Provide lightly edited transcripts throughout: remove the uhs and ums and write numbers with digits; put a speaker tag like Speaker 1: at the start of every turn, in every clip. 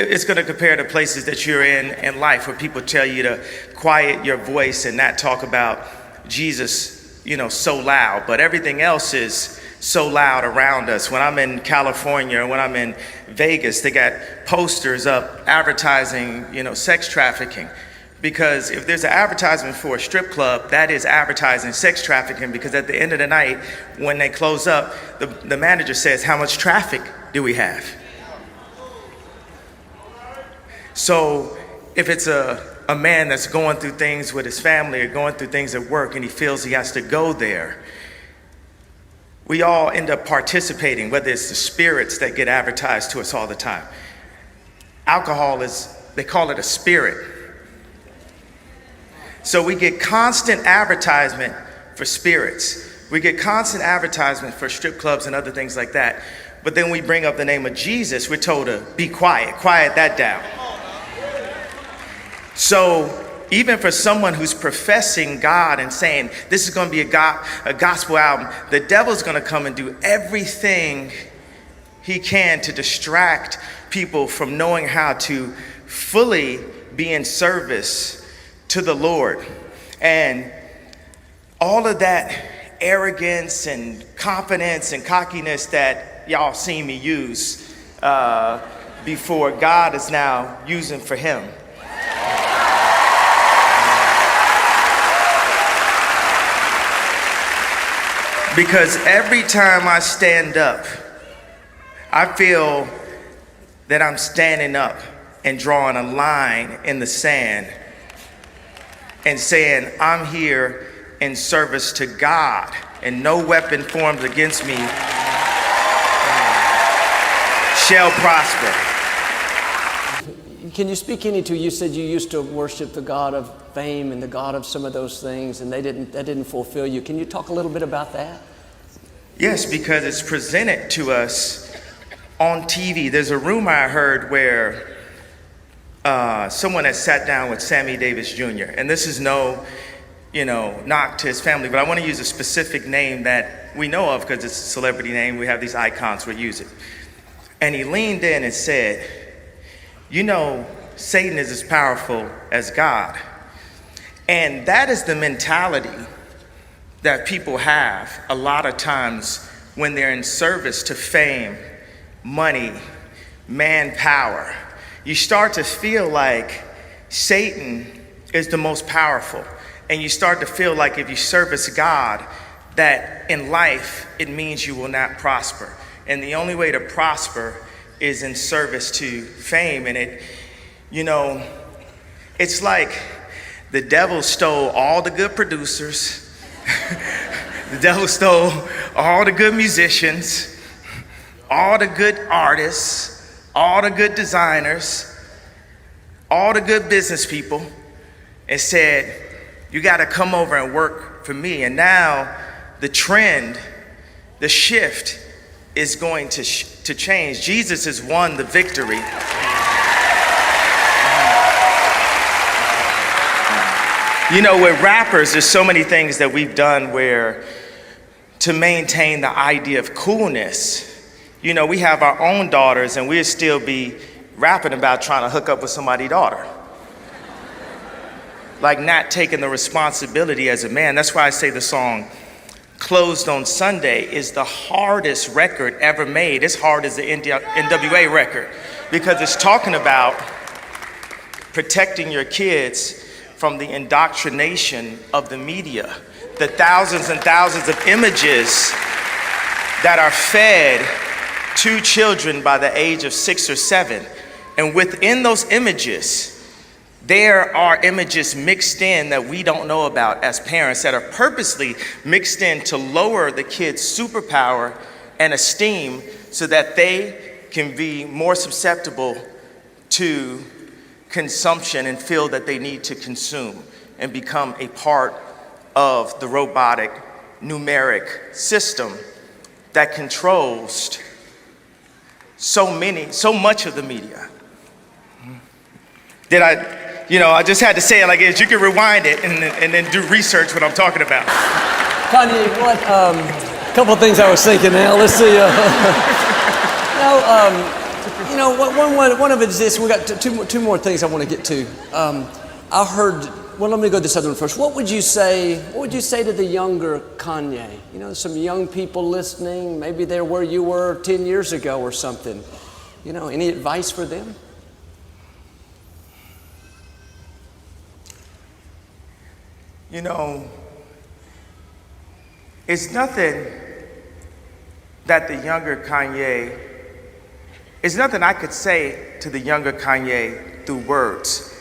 Speaker 1: It's going to compare to places that you're in life where people tell you to quiet your voice and not talk about Jesus, so loud, but everything else is so loud around us. When I'm in California or when I'm in Vegas, they got posters up advertising, sex trafficking. Because if there's an advertisement for a strip club, that is advertising sex trafficking, because at the end of the night, when they close up, the manager says, how much traffic do we have? So if it's a man that's going through things with his family or going through things at work and he feels he has to go there, we all end up participating, whether it's the spirits that get advertised to us all the time. Alcohol they call it a spirit. So we get constant advertisement for spirits. We get constant advertisement for strip clubs and other things like that. But then we bring up the name of Jesus, we're told to be quiet that down. So even for someone who's professing God and saying, this is going to be a gospel album, the devil's going to come and do everything he can to distract people from knowing how to fully be in service to the Lord. And all of that arrogance and confidence and cockiness that y'all seen me use before, God is now using for him. Because every time I stand up, I feel that I'm standing up and drawing a line in the sand and saying, I'm here in service to God, and no weapon formed against me shall prosper.
Speaker 2: Can you speak any to, you said you used to worship the God of fame and the God of some of those things, and that didn't fulfill you. Can you talk a little bit about that?
Speaker 1: Yes, because it's presented to us on TV. There's a rumor I heard where someone had sat down with Sammy Davis Jr. And this is no, knock to his family, but I want to use a specific name that we know of because it's a celebrity name. We have these icons, we use it. And he leaned in and said, Satan is as powerful as God. And that is the mentality that people have a lot of times when they're in service to fame, money, manpower. You start to feel like Satan is the most powerful. And you start to feel like if you service God, that in life, it means you will not prosper. And the only way to prosper is in service to fame. And it's like the devil stole all the good producers. The devil stole all the good musicians, all the good artists, all the good designers, all the good business people, and said, you got to come over and work for me. And now the trend, the shift is going to change. Jesus has won the victory. With rappers, there's so many things that we've done where to maintain the idea of coolness. We have our own daughters and we'll still be rapping about trying to hook up with somebody's daughter. Like not taking the responsibility as a man. That's why I say the song Closed on Sunday is the hardest record ever made. It's hard as the NWA record because it's talking about protecting your kids from the indoctrination of the media, the thousands and thousands of images that are fed to children by the age of 6 or 7. And within those images, there are images mixed in that we don't know about as parents that are purposely mixed in to lower the kids' superpower and esteem so that they can be more susceptible to consumption and feel that they need to consume and become a part of the robotic numeric system that controls so much of the media. I just had to say it like this. You can rewind it and then do research what I'm talking about.
Speaker 2: Kanye, couple of things I was thinking now. Let's see. know, one of it is this. We got two more things I want to get to. I heard. Well, let me go this other one first. What would you say to the younger Kanye? You know, some young people listening. Maybe they're where you were 10 years ago or something. You know, any advice for them?
Speaker 1: You know, it's nothing that the younger Kanye, it's nothing I could say to the younger Kanye through words.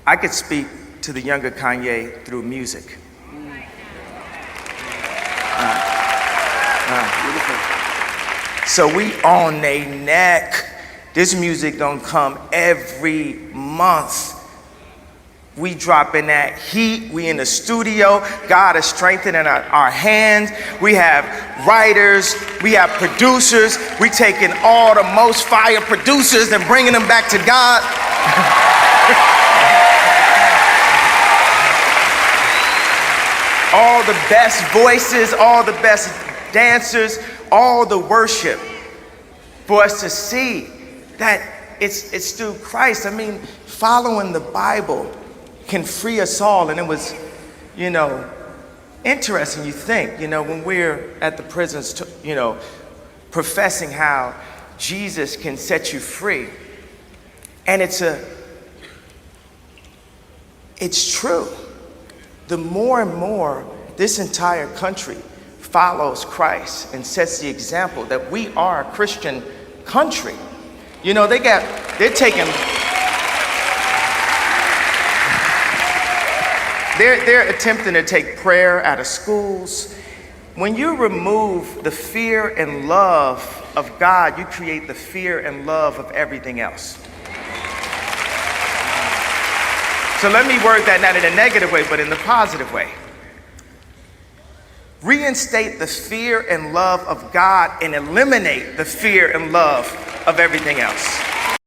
Speaker 1: I could speak to the younger Kanye through music. So we on they neck. This music don't come every month. We dropping that heat. We in the studio. God is strengthening our hands. We have writers. We have producers. We taking all the most fire producers and bringing them back to God. All the best voices, all the best dancers, all the worship for us to see that it's through Christ. I mean, following the Bible can free us all. And it was, you know, interesting. You think, you know, when we're at the prisons, you know, professing how Jesus can set you free. And it's true. The more and more this entire country follows Christ and sets the example that we are a Christian country. You know, they're attempting to take prayer out of schools. When you remove the fear and love of God, you create the fear and love of everything else. So let me word that not in a negative way, but in the positive way. Reinstate the fear and love of God and eliminate the fear and love of everything else.